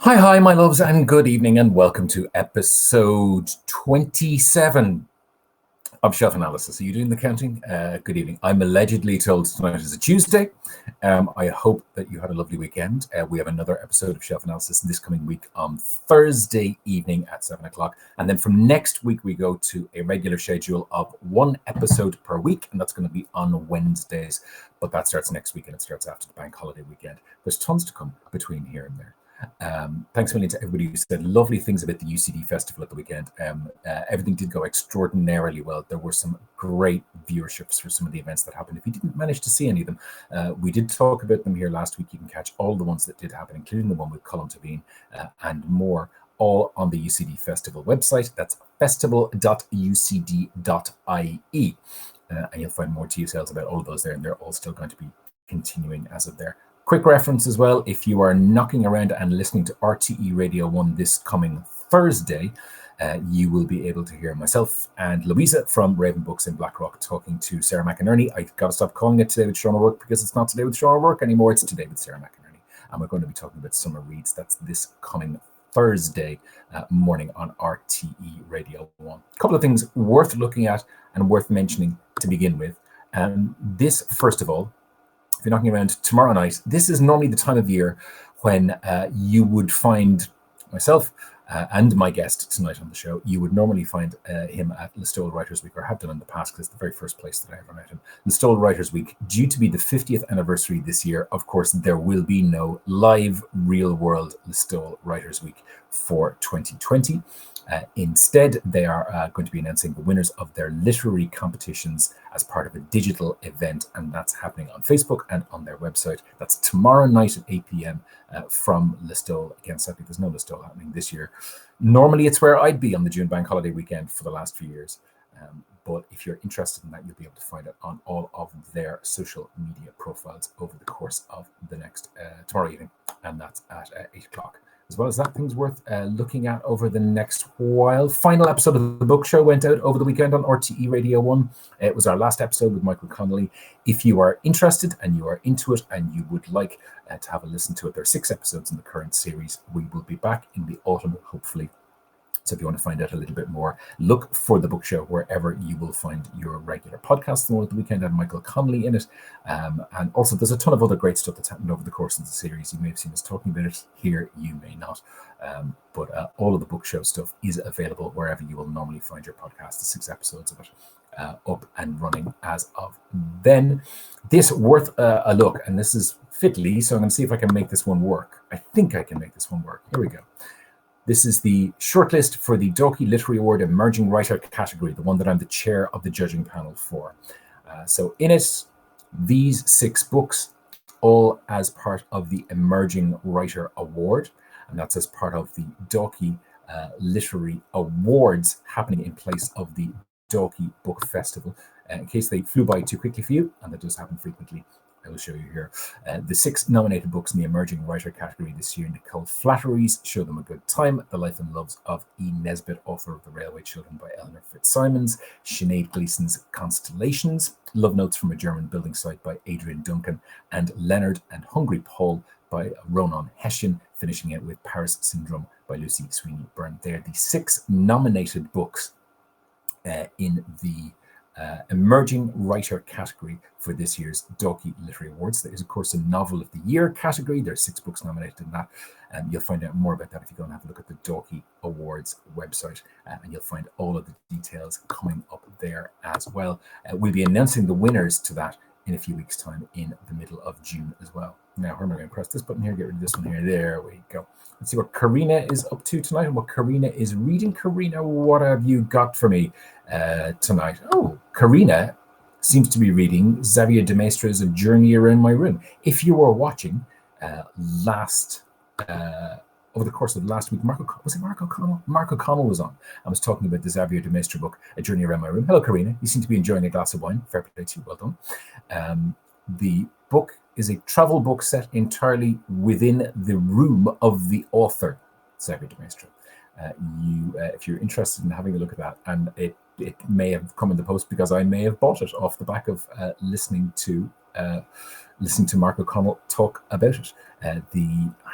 Hi, my loves, and good evening, and welcome to episode 27 of Shelf Analysis. Are you doing the counting? Good evening. I'm allegedly told tonight is a Tuesday. I hope that you had a lovely weekend. We have another episode of Shelf Analysis this coming week on Thursday evening at 7 o'clock. And then from next week, we go to a regular schedule of one episode per week, and that's going to be on Wednesdays. But that starts next week, and it starts after the bank holiday weekend. There's tons to come between here and there. Thanks a million to everybody who said lovely things about the UCD festival at the weekend. Everything did go extraordinarily well. There were some great viewerships for some of the events that happened. If you didn't manage to see any of them, we did talk about them here last week. You can catch all the ones that did happen, including the one with Colin Tavine and more, all on the UCD Festival website. That's festival.ucd.ie. And you'll find more details about all of those there, and they're all still going to be continuing as of there. Quick reference as well, if you are knocking around and listening to RTE Radio 1 this coming Thursday, you will be able to hear myself and Louisa from Raven Books in Blackrock talking to Sarah McInerney. I've got to stop calling it Today with Sean O'Rourke because it's not Today with Sean O'Rourke anymore. It's Today with Sarah McInerney. And we're going to be talking about summer reads. That's this coming Thursday morning on RTE Radio 1. A couple of things worth looking at and worth mentioning to begin with. This, first of all, if you're knocking around tomorrow night, this is normally the time of year when you would find myself and my guest tonight on the show. You would normally find him at Listowel Writers Week, or have done in the past, because it's the very first place that I ever met him. Listowel Writers Week, due to be the 50th anniversary this year, of course, there will be no live real-world Listowel Writers Week for 2020. Instead, they are going to be announcing the winners of their literary competitions as part of a digital event, and that's happening on Facebook and on their website. That's tomorrow night at 8 p.m. From Listowel. Again, sadly, there's no Listowel happening this year. Normally, it's where I'd be on the June bank holiday weekend for the last few years. But if you're interested in that, you'll be able to find it on all of their social media profiles over the course of the next tomorrow evening, and that's at 8 o'clock. As well as that, things worth looking at over the next while. Final episode of the book show went out over the weekend on RTE Radio 1. It was our last episode with Michael Connolly. If you are interested and you are into it and you would like to have a listen to it, there are 6 episodes in the current series. We will be back in the autumn, hopefully. So if you want to find out a little bit more, look for the book show wherever you will find your regular podcast. The one at the weekend had Michael Connolly in it. And also there's a ton of other great stuff that's happened over the course of the series. You may have seen us talking about it here, you may not. But all of the book show stuff is available wherever you will normally find your podcast. The 6 episodes of it up and running as of then. This worth a look, and this is fiddly, so I'm going to see if I can make this one work. I think I can make this one work. Here we go. This is the shortlist for the Dorky Literary Award Emerging Writer category, the one that I'm the chair of the judging panel for. So in it, these 6 books, all as part of the Emerging Writer Award, and that's as part of the Dorky Literary Awards happening in place of the Dorky Book Festival. In case they flew by too quickly for you, and that does happen frequently, I will show you here. The 6 nominated books in the Emerging Writer category this year: Nicole Flattery's Show Them a Good Time, The Life and Loves of E. Nesbitt, author of The Railway Children by Eleanor Fitzsimons; Sinead Gleason's Constellations, Love Notes from a German Building Site by Adrian Duncan; and Leonard and Hungry Paul by Ronan Hessian, finishing it with Paris Syndrome by Lucy Sweeney Byrne. They're the 6 nominated books in the Emerging Writer category for this year's Dorky Literary Awards. There is, of course, a Novel of the Year category. There are 6 books nominated in that. You'll find out more about that if you go and have a look at the Dorky Awards website, and you'll find all of the details coming up there as well. We'll be announcing the winners to that in a few weeks' time in the middle of June as well. Now, where am I going to press this button here? Get rid of this one here. There we go. Let's see what Karina is up to tonight and what Karina is reading. Karina, what have you got for me tonight? Oh, Karina seems to be reading Xavier de Maistre's A Journey Around My Room. If you were watching over the course of last week, Mark O'Connell? Mark O'Connell was on. I was talking about the Xavier de Maistre book, A Journey Around My Room. Hello, Karina. You seem to be enjoying a glass of wine. Fair play to you. Well done. The book is a travel book set entirely within the room of the author, Xavier de Maistre. If you're interested in having a look at that, and it may have come in the post because I may have bought it off the back of listening to listening to Mark O'Connell talk about it. I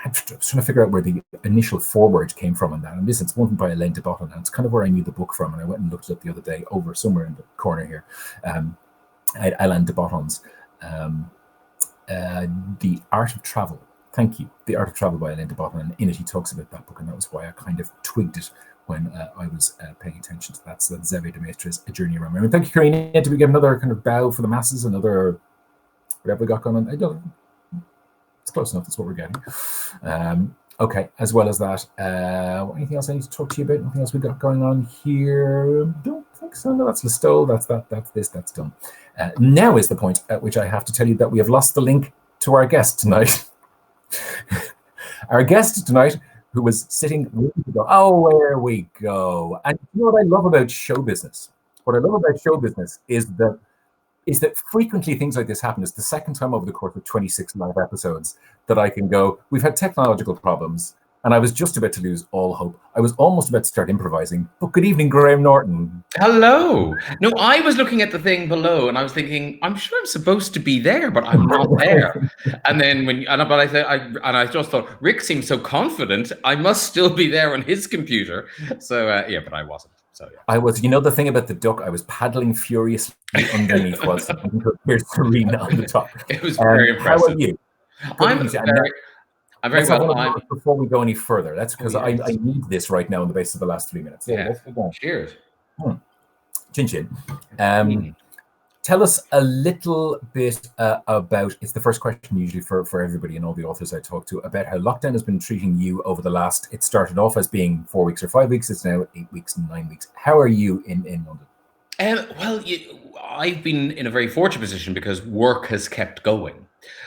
was trying to figure out where the initial foreword came from on that. And it's one by Alain de Botton, and it's kind of where I knew the book from. And I went and looked it up the other day over somewhere in the corner here. Alain de Botton's The Art of Travel. Thank you. The Art of Travel by Alain de Botton. And in it, he talks about that book. And that was why I kind of twigged it when I was paying attention to that. So that's Xavier de Maistre's A Journey Around Memory. Thank you, Karina. Did we get another kind of bow for the masses? Another whatever we got going on? I don't know. It's close enough. That's what we're getting. Okay. As well as that, anything else I need to talk to you about? Anything else we got going on here? Don't think so. No, that's Listowel. That's this. That's done. Now is the point at which I have to tell you that we have lost the link to our guest tonight. Our guest tonight, who was sitting. Oh, there we go. And you know what I love about show business? What I love about show business is that frequently things like this happen. It's the second time over the course of 26 live episodes that I can go, we've had technological problems, and I was just about to lose all hope. I was almost about to start improvising. But good evening, Graham Norton. Hello. No, I was looking at the thing below, and I was thinking, I'm sure I'm supposed to be there, but I'm not there. And then I just thought, Rick seems so confident. I must still be there on his computer. So but I wasn't. So yeah. I was, the thing about the duck, I was paddling furiously underneath was here's Serena on the top. It was very impressive. How are you? I'm very well. Before we go any further, that's because I need this right now on the basis of the last 3 minutes. Yeah. Cheers. Chin chin. Tell us a little bit about, it's the first question usually for everybody and all the authors I talk to, about how lockdown has been treating you over the last, it started off as being 4 weeks or 5 weeks, it's now 8 weeks and 9 weeks. How are you in London? I've been in a very fortunate position because work has kept going.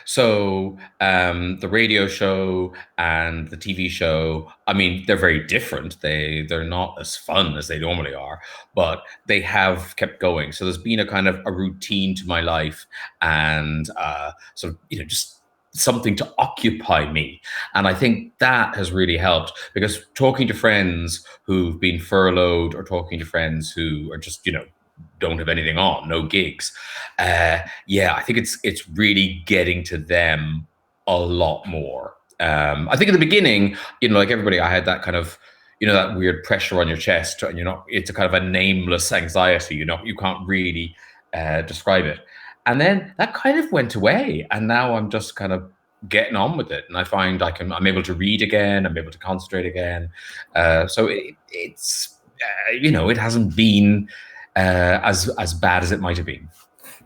So the radio show and the TV show, I mean, they're very different. They're not as fun as they normally are, but they have kept going. So there's been a kind of a routine to my life and just something to occupy me. And I think that has really helped, because talking to friends who've been furloughed or talking to friends who are just, don't have anything on, no gigs. I think it's really getting to them a lot more. I think in the beginning, like everybody, I had that kind of, that weird pressure on your chest, and it's a kind of a nameless anxiety. You can't really describe it. And then that kind of went away, and now I'm just kind of getting on with it. And I find I'm able to read again. I'm able to concentrate again. So it's it hasn't been as bad as it might have been.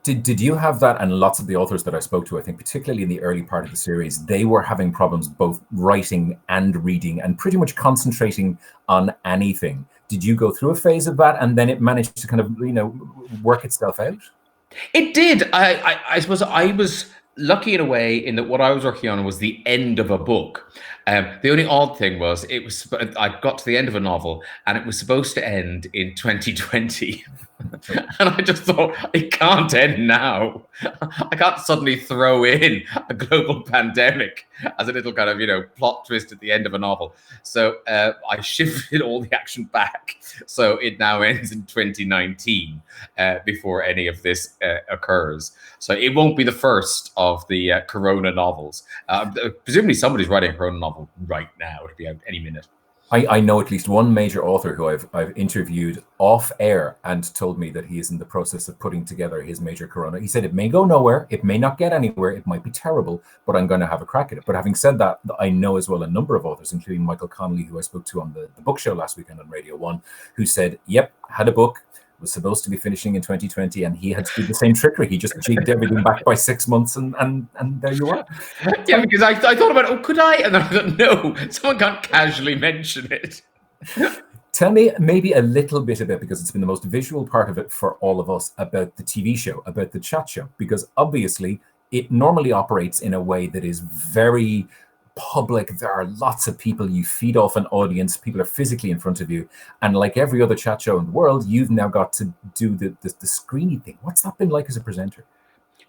Did you have that? And lots of the authors that I spoke to, I think particularly in the early part of the series, they were having problems both writing and reading and pretty much concentrating on anything. Did you go through a phase of that and then it managed to kind of, work itself out? It did. I suppose I was lucky in a way in that what I was working on was the end of a book. The only odd thing was I got to the end of a novel and it was supposed to end in 2020. And I just thought, it can't end now. I can't suddenly throw in a global pandemic as a little kind of, plot twist at the end of a novel. So I shifted all the action back. So it now ends in 2019 before any of this occurs. So it won't be the first of the Corona novels. Presumably somebody's writing a Corona novel right now. It'll be out any minute. I know at least one major author who I've interviewed off air and told me that he is in the process of putting together his major Corona. He said it may go nowhere, it may not get anywhere, it might be terrible, but I'm going to have a crack at it. But having said that, I know as well a number of authors, including Michael Connolly, who I spoke to on the book show last weekend on Radio 1, who said, yep, had a book, was supposed to be finishing in 2020, and he had to do the same trickery. He just jigged everything back by 6 months, and there you are. Yeah, because I thought about, could I? And then I thought, no, someone can't casually mention it. Tell me maybe a little bit about, because it's been the most visual part of it for all of us, about the TV show, about the chat show, because obviously it normally operates in a way that is very public. There are lots of people, you feed off an audience, people are physically in front of you, and like every other chat show in the world, you've now got to do the screeny thing. What's that been like as a presenter?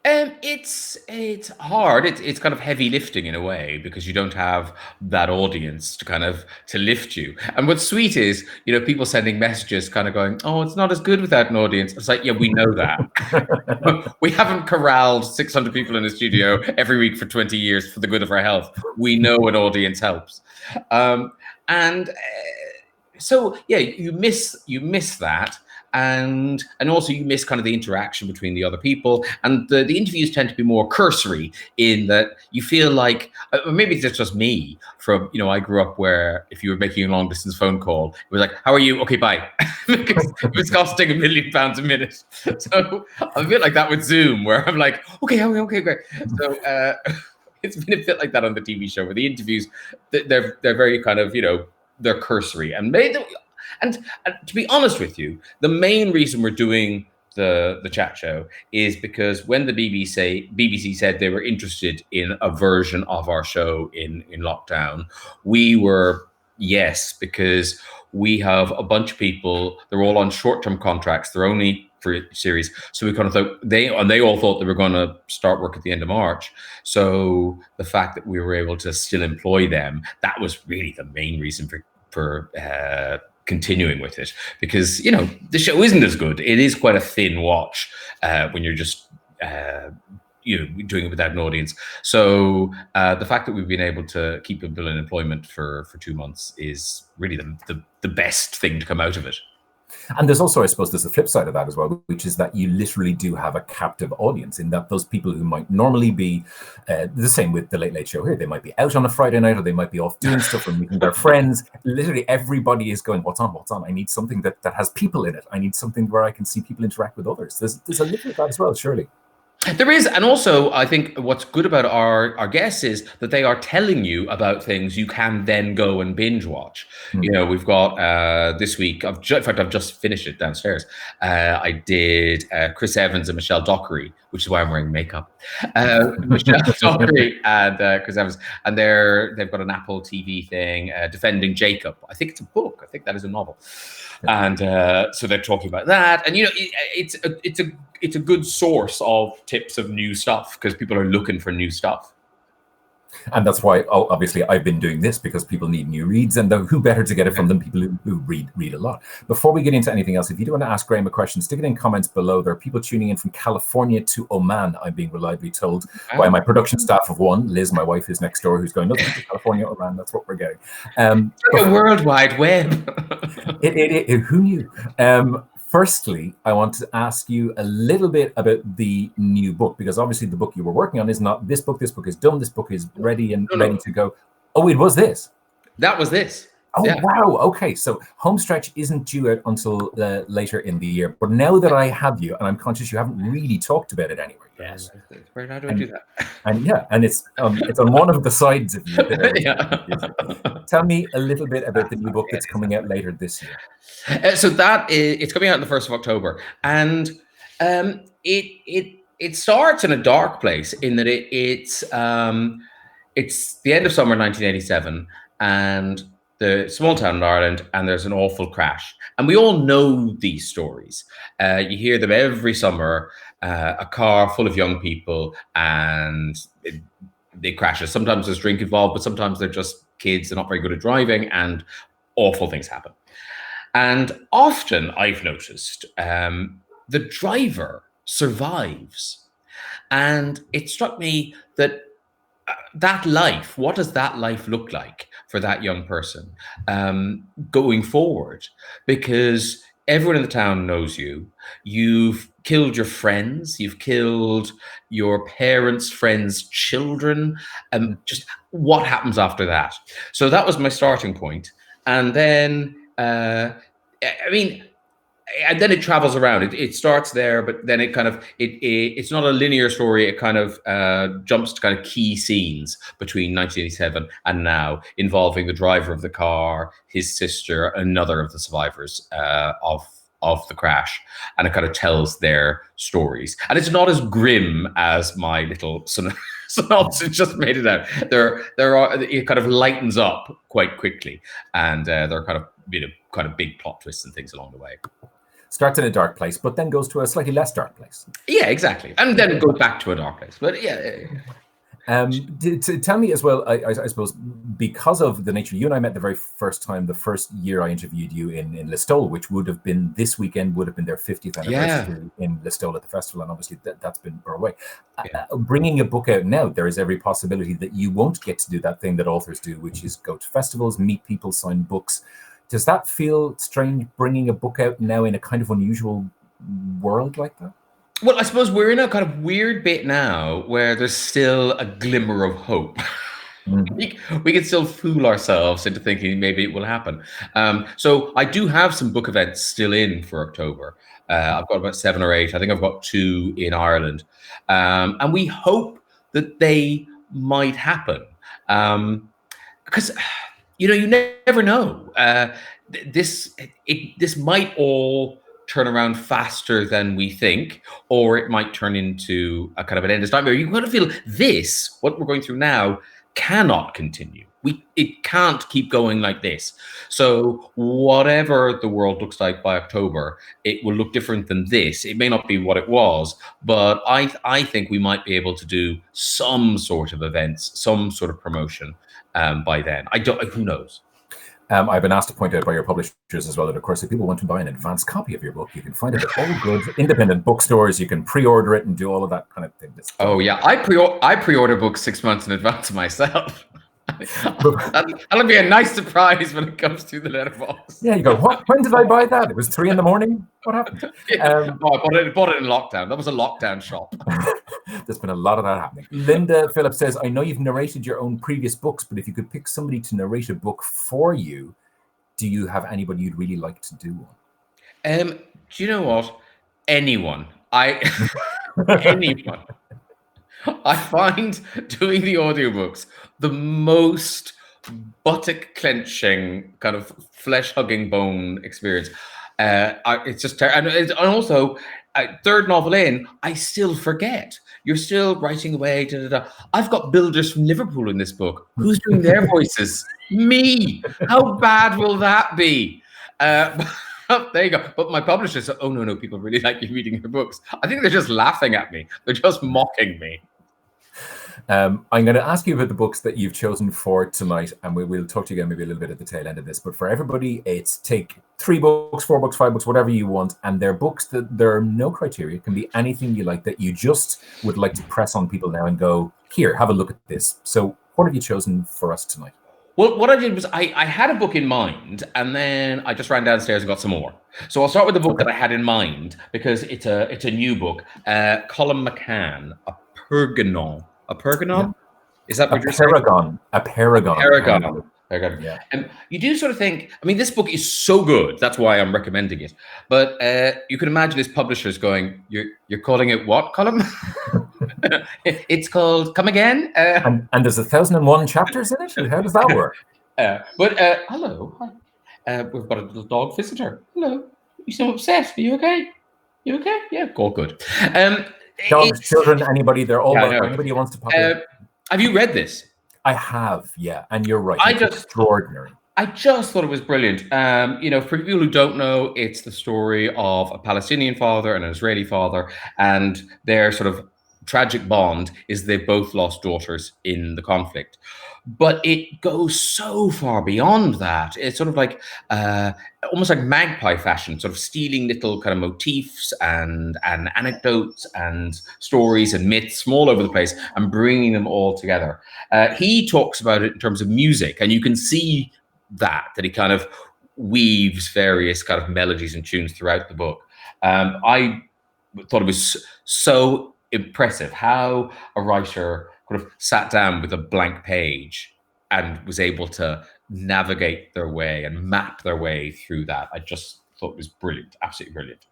It's hard. It's kind of heavy lifting in a way because you don't have that audience to kind of to lift you. And what's sweet is, people sending messages kind of going, "Oh, it's not as good without an audience." It's like, yeah, we know that. We haven't corralled 600 people in a studio every week for 20 years for the good of our health. We know an audience helps. And so yeah, you miss that, and also you miss kind of the interaction between the other people, and the interviews tend to be more cursory in that you feel like maybe it's just me from I grew up where if you were making a long distance phone call, it was like, how are you? Okay, bye. Because it was costing £1 million a minute. So I'm a bit like that with Zoom, where I'm like, okay, great. So it's been a bit like that on the TV show, where the interviews they're very kind of they're cursory, and and to be honest with you, the main reason we're doing the chat show is because when the BBC said they were interested in a version of our show in lockdown, we were yes, because we have a bunch of people. They're all on short-term contracts. They're only for a series, so we kind of thought they all thought they were going to start work at the end of March. So the fact that we were able to still employ them, that was really the main reason for continuing with it, because the show isn't as good. It is quite a thin watch when you're just doing it without an audience. So the fact that we've been able to keep people in employment for 2 months is really the best thing to come out of it. And there's also, I suppose, there's the flip side of that as well, which is that you literally do have a captive audience, in that those people who might normally be the same with the Late Late Show here, they might be out on a Friday night, or they might be off doing stuff or meeting their friends. Literally everybody is going, what's on? I need something that has people in it. I need something where I can see people interact with others. There's a little of that as well, surely. There is, and also I think what's good about our guests is that they are telling you about things you can then go and binge watch. We've got this week. In fact, I've just finished it downstairs. I did Chris Evans and Michelle Dockery, which is why I'm wearing makeup. Michelle Dockery and Chris Evans, and they've got an Apple TV thing, Defending Jacob. I think it's a book. I think that is a novel. And so they're talking about that, and it's a good source of tips of new stuff, because people are looking for new stuff. And that's why, obviously, I've been doing this, because people need new reads, and who better to get it from than people who read a lot. Before we get into anything else, if you do want to ask Graham a question, stick it in comments below. There are people tuning in from California to Oman, I'm being reliably told by my production staff of one. Liz, my wife, is next door, who's going, nothing to California, Oman, that's what we're getting. Like a World Wide Web. Who knew? Firstly, I want to ask you a little bit about the new book, because obviously the book you were working on is not this book. This book is done. This book is ready and ready to go. Oh, it was this. That was this. Oh, yeah. Wow. Okay. So Homestretch isn't due out until later in the year. But now that I have you, and I'm conscious you haven't really talked about it anywhere yet. Yes. Where do I do that? And it's on one of the sides of you there. Tell me a little bit about the new book that's coming out later this year. So it's coming out on the 1st of October, and it starts in a dark place, in that it's the end of summer 1987, and the small town in Ireland, and there's an awful crash. And we all know these stories. You hear them every summer, a car full of young people, and they crashes. Sometimes there's drink involved, but sometimes they're just kids. They're not very good at driving, and awful things happen. And often I've noticed the driver survives. And it struck me that that life, what does that life look like for that young person going forward? Because everyone in the town knows you. You've killed your friends. You've killed your parents' friends' children. Just what happens after that? So that was my starting point. And then, and then it travels around. It starts there, but then it kind of it's not a linear story. It kind of jumps to kind of key scenes between 1987 and now, involving the driver of the car, his sister, another of the survivors of the crash, and it kind of tells their stories. And it's not as grim as my little synopsis just made it out. It kind of lightens up quite quickly, and there are kind of big plot twists and things along the way. Starts in a dark place, but then goes to a slightly less dark place. Yeah, exactly. And then it goes back to a dark place. But yeah. To tell me as well, I suppose, because of the nature, you and I met the very first time, the first year I interviewed you in Listowel, which would have been this weekend, would have been their 50th anniversary in Listowel at the festival. And obviously that's been far away. Bringing a book out now, there is every possibility that you won't get to do that thing that authors do, which is go to festivals, meet people, sign books. Does that feel strange, bringing a book out now in a kind of unusual world like that? Well, I suppose we're in a kind of weird bit now where there's still a glimmer of hope. We can still fool ourselves into thinking maybe it will happen. So I do have some book events still in for October. I've got about 7 or 8. I think I've got 2 in Ireland. And we hope that they might happen. Because you never know. This might all turn around faster than we think, or it might turn into a kind of an endless nightmare. You kind of feel what we're going through now, cannot continue. It can't keep going like this. So whatever the world looks like by October, it will look different than this. It may not be what it was, but I think we might be able to do some sort of events, some sort of promotion by then. Who knows? I've been asked to point out by your publishers as well that, of course, if people want to buy an advanced copy of your book, you can find it at all good independent bookstores. You can pre-order it and do all of that kind of thing. Oh yeah, I pre-order books 6 months in advance myself. That'll be a nice surprise when it comes to the letterbox. Yeah, you go, what? When did I buy that? It was 3 a.m. What happened? I bought it in lockdown. That was a lockdown shop. There's been a lot of that happening. Linda Phillips says, I know you've narrated your own previous books, but if you could pick somebody to narrate a book for you, do you have anybody you'd really like to do one? Do you know what? Anyone. Anyone. I find doing the audiobooks the most buttock clenching, kind of flesh hugging bone experience. It's just terrible. And also, third novel in, I still forget. You're still writing away. I've got builders from Liverpool in this book. Who's doing their voices? Me. How bad will that be? There you go. But my publisher said, oh, no, people really like you reading your books. I think they're just laughing at me. They're just mocking me. I'm going to ask you about the books that you've chosen for tonight, and we will talk to you again maybe a little bit at the tail end of this. But for everybody, it's take 3 books, 4 books, 5 books, whatever you want, and they're books that there are no criteria. It can be anything you like that you just would like to press on people now and go, here, have a look at this. So what have you chosen for us tonight? Well, what I did was I had a book in mind, and then I just ran downstairs and got some more. So I'll start with the book that I had in mind, because it's a new book. Colin McCann, A Pergamon. A Pergamon? Yeah. Is that what you're saying? A paragon. Paragon. Yeah. You do sort of think, I mean, this book is so good. That's why I'm recommending it. But you can imagine this publisher's going, you're calling it what, Colin? It's called Come Again. And there's 1,001 chapters in it? How does that work? Hello. Hi. We've got a little dog visitor. Hello. You seem upset. Are you okay? You okay? Yeah, all good. Dogs, children, anybody, they're all welcome. Anybody who wants to pop in. Have you read this? I have, yeah. And you're right. It's extraordinary. I just thought it was brilliant. For people who don't know, it's the story of a Palestinian father and an Israeli father, and their sort of tragic bond is they've both lost daughters in the conflict. But it goes so far beyond that. It's sort of like almost like magpie fashion, sort of stealing little kind of motifs and anecdotes and stories and myths from all over the place and bringing them all together. He talks about it in terms of music, and you can see that he kind of weaves various kind of melodies and tunes throughout the book. I thought it was so impressive how a writer kind of sat down with a blank page and was able to navigate their way and map their way through that. I just thought it was brilliant, absolutely brilliant.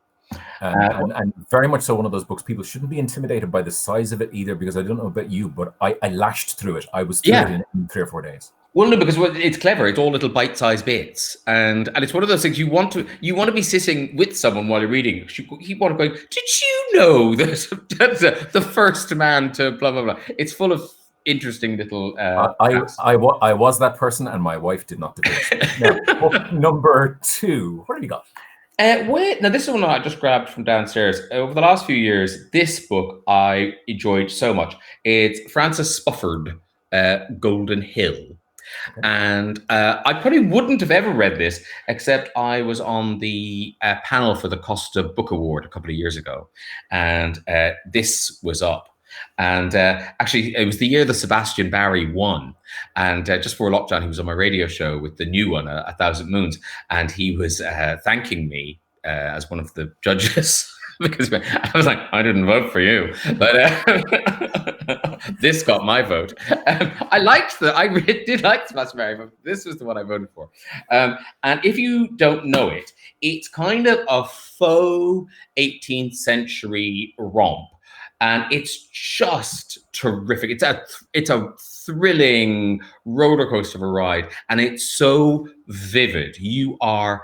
And very much so one of those books, people shouldn't be intimidated by the size of it either, because I don't know about you, but I lashed through it. I was through it in 3 or 4 days. Well, no, because it's clever. It's all little bite-sized bits, and it's one of those things you want to be sitting with someone while you're reading. You want to go, did you know that the first man to blah blah blah? It's full of interesting little. I was that person, and my wife did not do it. Now, book number 2. What have you got? Wait, now this is one I just grabbed from downstairs. Over the last few years, this book I enjoyed so much. It's Francis Spufford, Golden Hill. Okay. And I probably wouldn't have ever read this, except I was on the panel for the Costa Book Award a couple of years ago. And this was up. And actually, it was the year that Sebastian Barry won. And just before lockdown, he was on my radio show with the new one, A Thousand Moons. And he was thanking me as one of the judges. Because I was like, I didn't vote for you, but this got my vote. I really did like Sebastian Barry, but this was the one I voted for. And if you don't know it, it's kind of a faux 18th century romp, and it's just terrific. It's a thrilling roller coaster of a ride, and it's so vivid. You are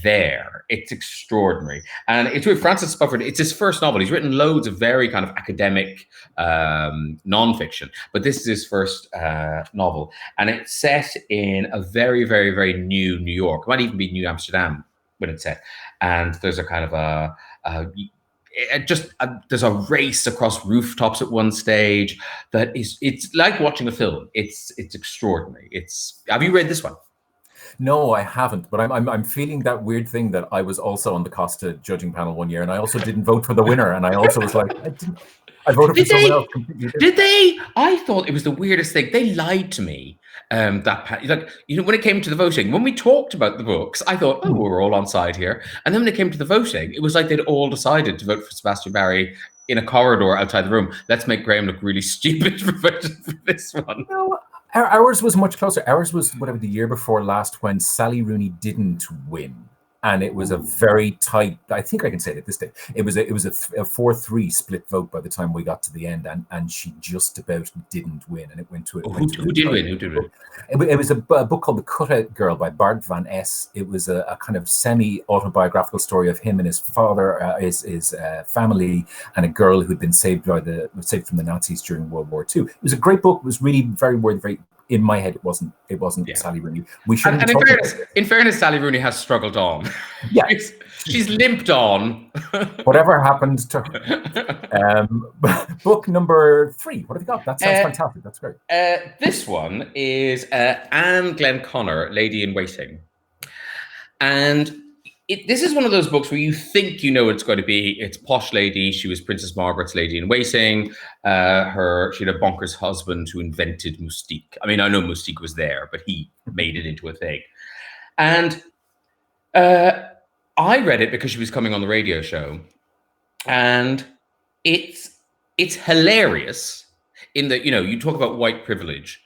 there. It's extraordinary. And it's with Francis Spufford. It's his first novel. He's written loads of very kind of academic nonfiction, but this is his first novel. And it's set in a very, very, very new New York. It might even be New Amsterdam when it's set. And there's a kind of there's a race across rooftops at one stage it's like watching a film. It's extraordinary. Have you read this one? No, I haven't, but I'm feeling that weird thing that I was also on the Costa judging panel one year, and I also didn't vote for the winner, and I also was like, I voted for someone else completely different. Did they? I thought it was the weirdest thing. They lied to me. When it came to the voting, when we talked about the books, I thought, oh, we're all on side here. And then when it came to the voting, it was like they'd all decided to vote for Sebastian Barry in a corridor outside the room. Let's make Graham look really stupid for voting for this one. No, ours was much closer. Ours was whatever the year before last when Sally Rooney didn't win. And it was a very tight, I think I can say it at this stage, it was a 4-3 split vote by the time we got to the end, and she just about didn't win, and it went to it. Who did win? It was a book called The Cutout Girl by Bart van Es. It was a kind of semi-autobiographical story of him and his father, his family, and a girl who'd been saved from the Nazis during World War II. It was a great book. It was really very in my head, it wasn't Sally Rooney. We should. And in fairness, Sally Rooney has struggled on. Yeah, she's limped on. Whatever happened to her. Book number 3. What have you got? That sounds fantastic. That's great. This one is Anne Glenconner, Lady in Waiting, and this is one of those books where you think you know what it's going to be. It's posh lady. She was Princess Margaret's Lady in Waiting. She had a bonkers husband who invented Moustique. I mean, I know Moustique was there, but he made it into a thing. And I read it because she was coming on the radio show, and it's hilarious in that, you talk about white privilege.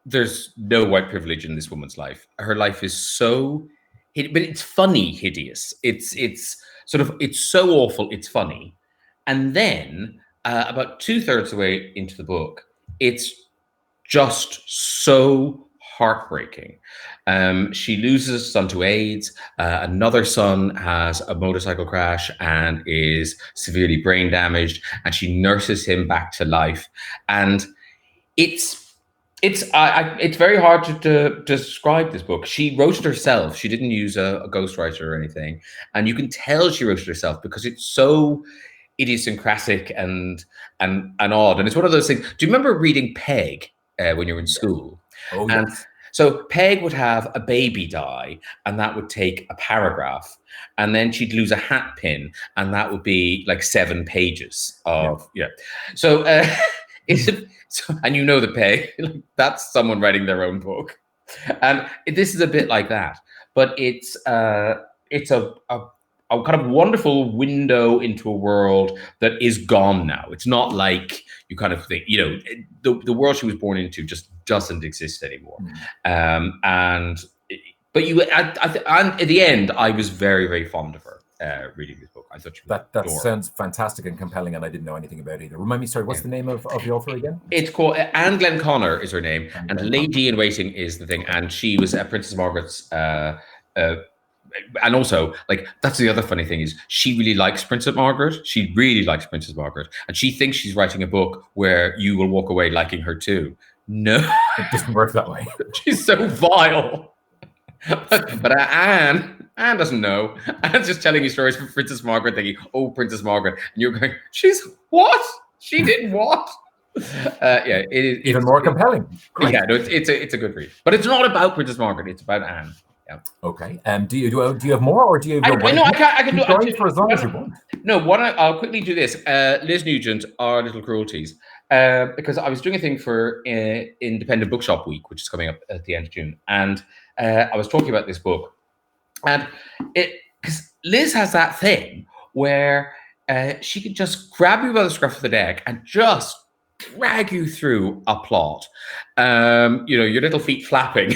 There's no white privilege in this woman's life. Her life is so. But it's funny, hideous. It's so awful, it's funny. And then about 2/3 of the way into the book, it's just so heartbreaking. She loses a son to AIDS. Another son has a motorcycle crash and is severely brain damaged, and she nurses him back to life. And it's very hard to describe this book. She wrote it herself. She didn't use a ghostwriter or anything. And you can tell she wrote it herself because it's so idiosyncratic and odd. And it's one of those things. Do you remember reading Peg when you were in school? Oh, yes. And so Peg would have a baby die, and that would take a paragraph. And then she'd lose a hat pin, and that would be like 7 pages of, So and the Peg, that's someone writing their own book. And this is a bit like that, but it's a kind of wonderful window into a world that is gone now. It's not like you kind of think, the world she was born into just doesn't exist anymore. And at the end, I was very, very fond of her reading this book. I thought she was that sounds fantastic and compelling, and I didn't know anything about it either. Remind me, sorry, what's the name of the author again? It's called Anne Glenconner is her name, and Lady in Waiting is the thing. And she was Princess Margaret's. And also, that's the other funny thing is she really likes Princess Margaret. She really likes Princess Margaret, and she thinks she's writing a book where you will walk away liking her too. No, it doesn't work that way. She's so vile. But Anne Anne doesn't know. Anne's just telling you stories from Princess Margaret, thinking, oh, Princess Margaret. And you're going, she's what? She did what? Yeah, Even more compelling. Great. Yeah, no, it's a good read. But it's not about Princess Margaret. It's about Anne. Yeah. Okay. Do you have more, or do you have your wife? No, I can do it for as long as you want. No, I'll quickly do this. Liz Nugent, Our Little Cruelties, because I was doing a thing for Independent Bookshop Week, which is coming up at the end of June, and I was talking about this book, and because Liz has that thing where she can just grab you by the scruff of the neck and just drag you through a plot, your little feet flapping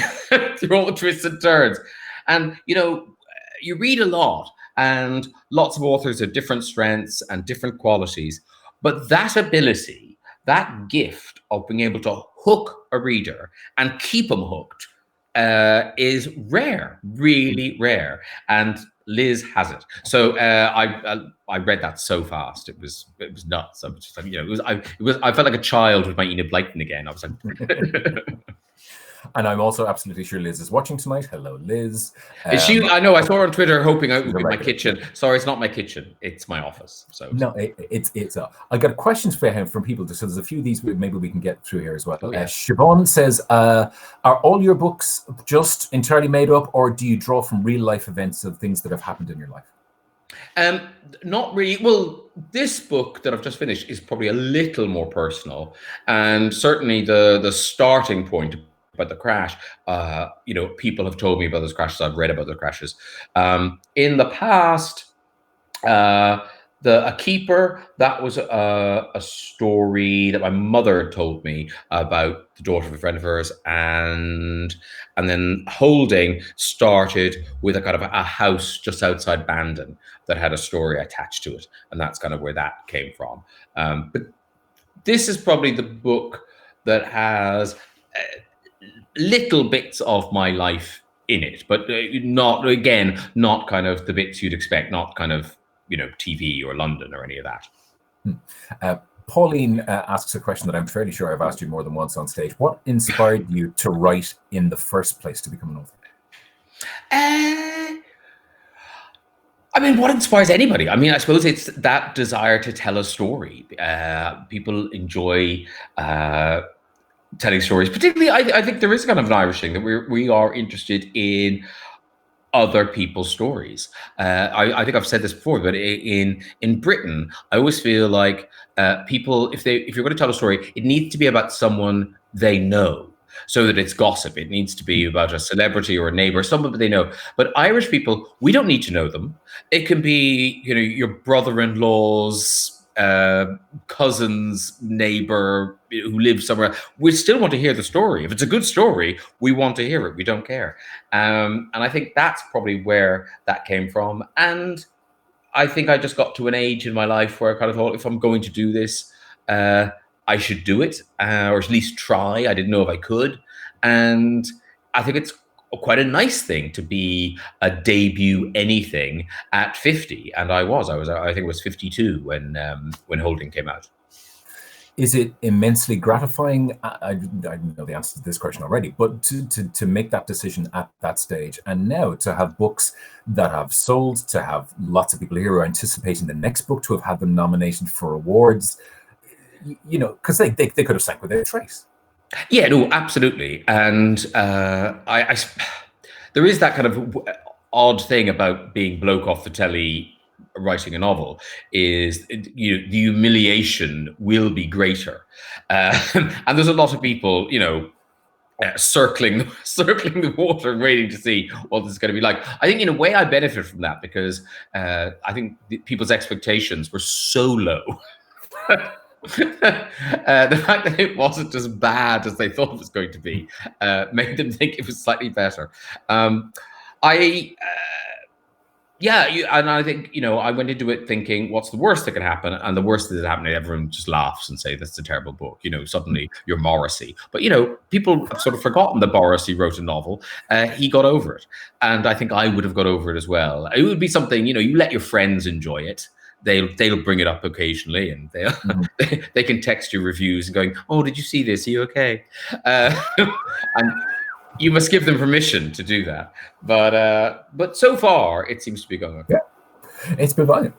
through all the twists and turns. And, you read a lot, and lots of authors have different strengths and different qualities. But that ability, that gift of being able to hook a reader and keep them hooked is rare, really rare. And Liz has it. So I read that so fast. It was nuts. I was just like, I felt like a child with my Enid Blyton again. I was like, and I'm also absolutely sure Liz is watching tonight. Hello, Liz. Is she? I know. I saw her on Twitter, hoping it would be my kitchen. Sorry, it's not my kitchen. It's my office. So no, it's. I got questions for him from people. So there's a few of these maybe we can get through here as well. Oh, yeah. Siobhan says, "Are all your books just entirely made up, or do you draw from real life events of things that have happened in your life?" Not really. Well, this book that I've just finished is probably a little more personal, and certainly the starting point about the crash, people have told me about those crashes. I've read about the crashes. In the past, A Keeper, that was a story that my mother told me about the daughter of a friend of hers, and then Holding started with a kind of a house just outside Bandon that had a story attached to it, and that's kind of where that came from. But this is probably the book that has little bits of my life in it, but not kind of the bits you'd expect, not kind of TV or London or any of that. Pauline asks a question that I'm fairly sure I've asked you more than once on stage. What inspired you to write in the first place, to become an author? I mean, what inspires anybody? I mean, I suppose it's that desire to tell a story. People enjoy telling stories. Particularly, I think there is kind of an Irish thing that we are interested in other people's stories. I think I've said this before, but in Britain, I always feel like people, if you're going to tell a story, it needs to be about someone they know, so that it's gossip. It needs to be about a celebrity or a neighbor, someone that they know. But Irish people, we don't need to know them. It can be, your brother-in-law's cousin's neighbor who lives somewhere. We still want to hear the story. If it's a good story, we want to hear it. We don't care. And I think that's probably where that came from. And I think I just got to an age in my life where I kind of thought, if I'm going to do this, I should do it, or at least try. I didn't know if I could. And I think it's quite a nice thing to be a debut anything at 50. And I think it was 52 when Holding came out. Is it immensely gratifying? I know the answer to this question already, but to make that decision at that stage, and now to have books that have sold, to have lots of people here who are anticipating the next book, to have had them nominated for awards, because they could have sank without a trace. Yeah, no, absolutely. And I there is that kind of odd thing about being bloke off the telly writing a novel, is the humiliation will be greater. And there's a lot of people, circling the water and waiting to see what this is going to be like. I think in a way I benefit from that, because I think people's expectations were so low. The fact that it wasn't as bad as they thought it was going to be made them think it was slightly better. And I think, I went into it thinking, what's the worst that can happen? And the worst that happened, everyone just laughs and say, that's a terrible book. Suddenly you're Morrissey. But, people have sort of forgotten that Morrissey wrote a novel. He got over it. And I think I would have got over it as well. It would be something, you let your friends enjoy it. They'll bring it up occasionally, and they can text you reviews and going, oh, did you see this? Are you okay? And You must give them permission to do that. But so far, it seems to be going okay. Yeah. It's been fun.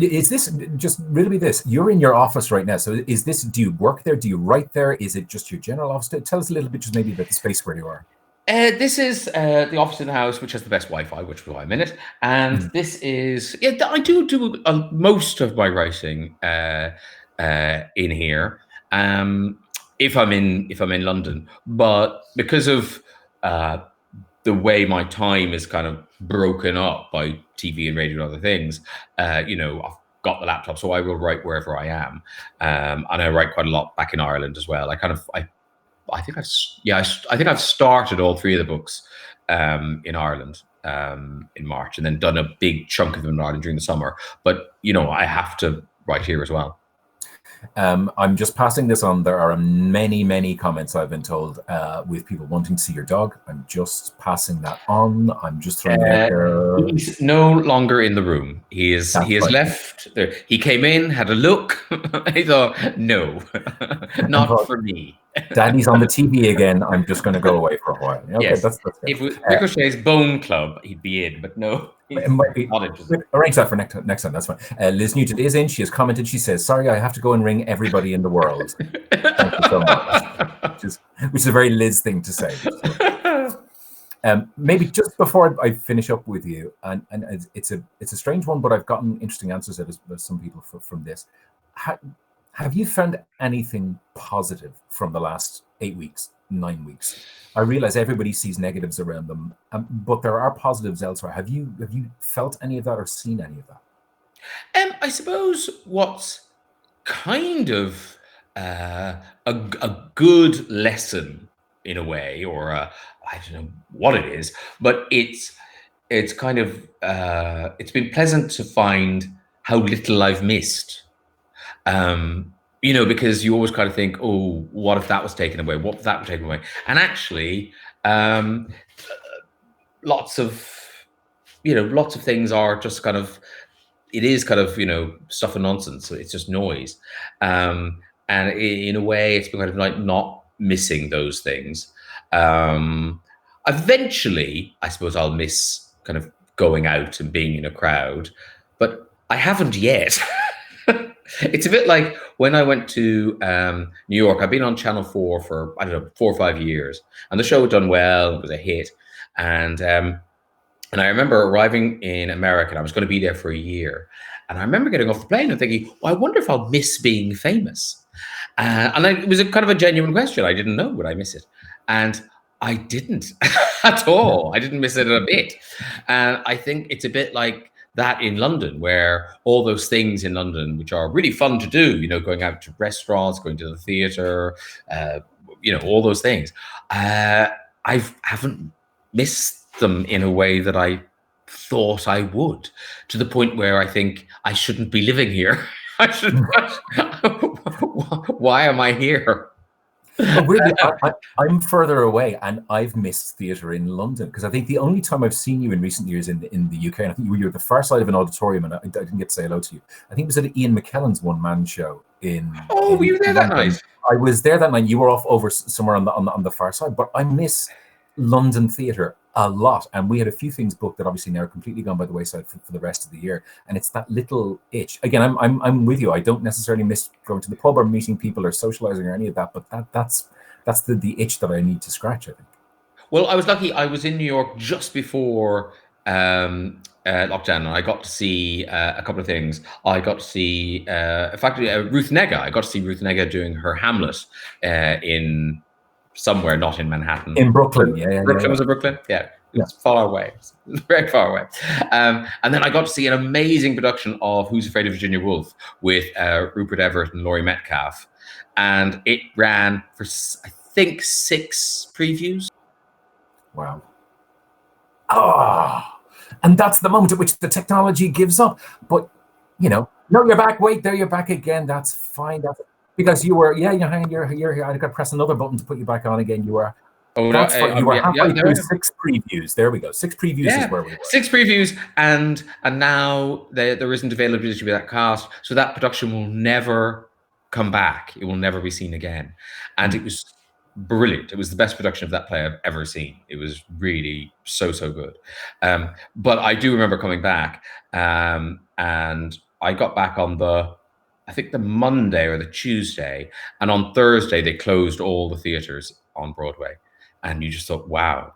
Is this just really this? You're in your office right now. So is this? Do you work there? Do you write there? Is it just your general office? Tell us a little bit, just maybe about the space where you are. This is the office in the house, which has the best Wi-Fi, which is why I'm in it. And this is I do most of my writing in here. If I'm in London, but because of the way my time is kind of broken up by TV and radio and other things, I've got the laptop, so I will write wherever I am, and I write quite a lot back in Ireland as well. I think I've started all three of the books in Ireland in March, and then done a big chunk of them in Ireland during the summer. But I have to write here as well. I'm just passing this on. There are many comments, I've been told, with people wanting to see your dog. I'm just passing that on. I'm just throwing it out there. He's no longer in the room. He has left. He came in, had a look. I thought, no, not for me. Daddy's on the TV again. I'm just going to go away for a while. Okay, yes. That's if Ricochet's Bone Club, he'd be in, but no. It might be. Arrange that for next time. That's fine. Liz Newton is in. She has commented. She says, "Sorry, I have to go and ring everybody in the world." Thank you so much. Which is a very Liz thing to say. Maybe just before I finish up with you, and it's a strange one, but I've gotten interesting answers out of some people from this. Have you found anything positive from the last 8 weeks, 9 weeks? I realize everybody sees negatives around them, but there are positives elsewhere. Have you felt any of that or seen any of that? I suppose what's kind of a good lesson in a way, or I don't know what it is, but it's kind of it's been pleasant to find how little I've missed. Because you always kind of think, oh, what if that was taken away? What if that was taken away? And actually, lots of things are just kind of, it is kind of, stuff and nonsense. So it's just noise. And in a way, it's been kind of like not missing those things. Eventually, I suppose I'll miss kind of going out and being in a crowd, but I haven't yet. It's a bit like when I went to New York. I've been on Channel 4 for, I don't know, 4 or 5 years, and the show had done well. It was a hit. And I remember arriving in America, and I was going to be there for a year. And I remember getting off the plane and thinking, well, I wonder if I'll miss being famous. It was a kind of a genuine question. I didn't know, would I miss it? And I didn't at all. I didn't miss it a bit. And I think it's a bit like that in London, where all those things in London, which are really fun to do, going out to restaurants, going to the theater, all those things, I haven't missed them in a way that I thought I would, to the point where I think I shouldn't be living here. Why am I here? But really, I'm further away, and I've missed theatre in London, because I think the only time I've seen you in recent years in the UK, and I think you were the far side of an auditorium, and I didn't get to say hello to you. I think it was at Ian McKellen's one-man show in. Oh, were you there that night? I was there that night. You were off over somewhere on the far side, but I miss London theatre a lot, and we had a few things booked that obviously now are completely gone by the wayside for the rest of the year, and it's that little itch. Again, I'm with you. I don't necessarily miss going to the pub or meeting people or socializing or any of that, but that's the itch that I need to scratch, I think. Well, I was lucky. I was in New York just before lockdown, and I got to see a couple of things. I got to see, in fact, Ruth Negga. I got to see Ruth Negga doing her Hamlet in somewhere, not in Manhattan. In Brooklyn, yeah. Brooklyn, was it Brooklyn? Yeah. It's far away. It's very far away. And then I got to see an amazing production of Who's Afraid of Virginia Woolf with Rupert Everett and Laurie Metcalf. And it ran for, I think, 6 previews. Wow. And that's the moment at which the technology gives up. But, no, you're back. Wait, there you're back again. That's fine. Because you were, you're here. I got to press another button to put you back on again. You were. Oh, no, you were halfway through 6 previews. There we go. 6 previews is where we were. 6 previews, and now there isn't availability with that cast, so that production will never come back. It will never be seen again. And it was brilliant. It was the best production of that play I've ever seen. It was really so good. But I do remember coming back, and I got back on I think the Monday or the Tuesday, and on Thursday they closed all the theaters on Broadway, and you just thought, wow,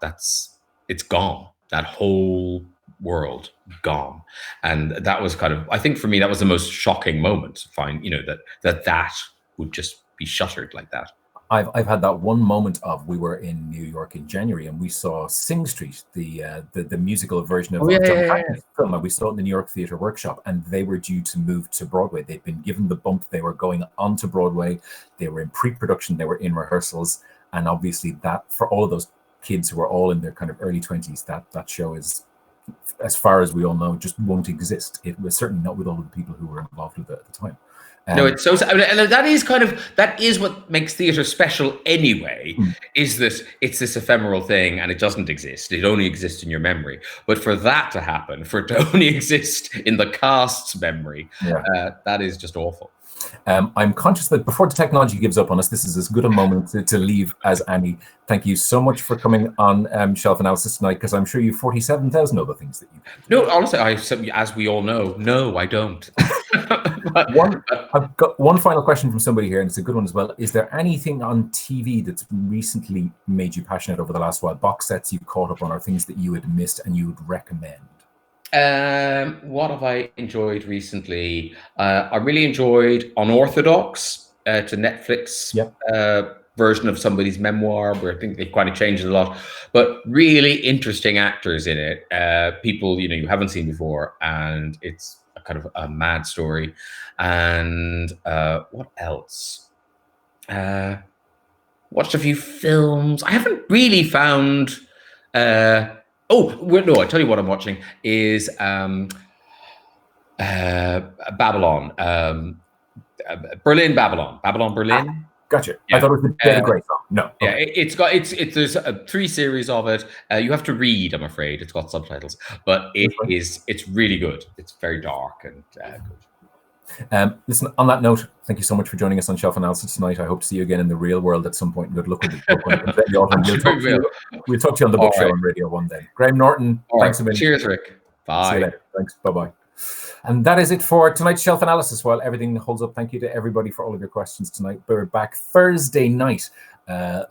it's gone. That whole world gone. And that was kind of, I think for me, that was the most shocking moment to find, that would just be shuttered like that. I've had that one moment of, we were in New York in January and we saw Sing Street, the musical version of John Hackney's film, and we saw it in the New York Theatre Workshop, and they were due to move to Broadway. They'd been given the bump, they were going on to Broadway, they were in pre-production, they were in rehearsals, and obviously that, for all of those kids who are all in their kind of early 20s, that show is, as far as we all know, just won't exist. It was certainly not with all of the people who were involved with it at the time. No, it's so, and that is what makes theatre special anyway. Is that it's this ephemeral thing, and it doesn't exist. It only exists in your memory. But for that to happen, for it to only exist in the cast's memory, that is just awful. I'm conscious that before the technology gives up on us, this is as good a moment to leave as any. Thank you so much for coming on Shelf Analysis tonight, because I'm sure you've 47,000 other things that you can do. No, honestly, as we all know, no, I don't. I've got one final question from somebody here, and it's a good one as well. Is there anything on TV that's recently made you passionate over the last while? Box sets you caught up on, or things that you had missed and you would recommend? What have I enjoyed recently? I really enjoyed Unorthodox, to Netflix version of somebody's memoir, where I think they kind of changed it a lot, but really interesting actors in it, people you haven't seen before, and it's a kind of a mad story. And what else? Watched a few films. I haven't really found. No, I tell you what I'm watching is Babylon, Babylon Berlin. Gotcha. Yeah. I thought it was a great song. No. Okay. Yeah, there's 3 series of it. You have to read, I'm afraid. It's got subtitles, but it's really good. It's very dark and good. Listen, on that note, thank you so much for joining us on Shelf Analysis tonight. I hope to see you again in the real world at some point. Good luck with the book. We'll talk to you on the book show on Radio 1 then. Graham Norton, thanks a million. Cheers, Rick. Bye. See you later. Thanks. Bye-bye. And that is it for tonight's Shelf Analysis. While everything holds up, thank you to everybody for all of your questions tonight. We're back Thursday night,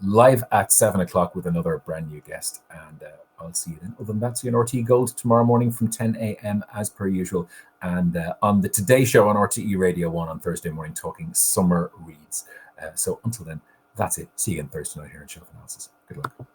live at 7 o'clock with another brand new guest. And I'll see you then. Other than that, see you on RTE Gold tomorrow morning from 10 a.m. as per usual. And on the Today Show on RTE Radio 1 on Thursday morning, talking summer reads. So until then, that's it. See you again Thursday night here in Shelf Analysis. Good luck.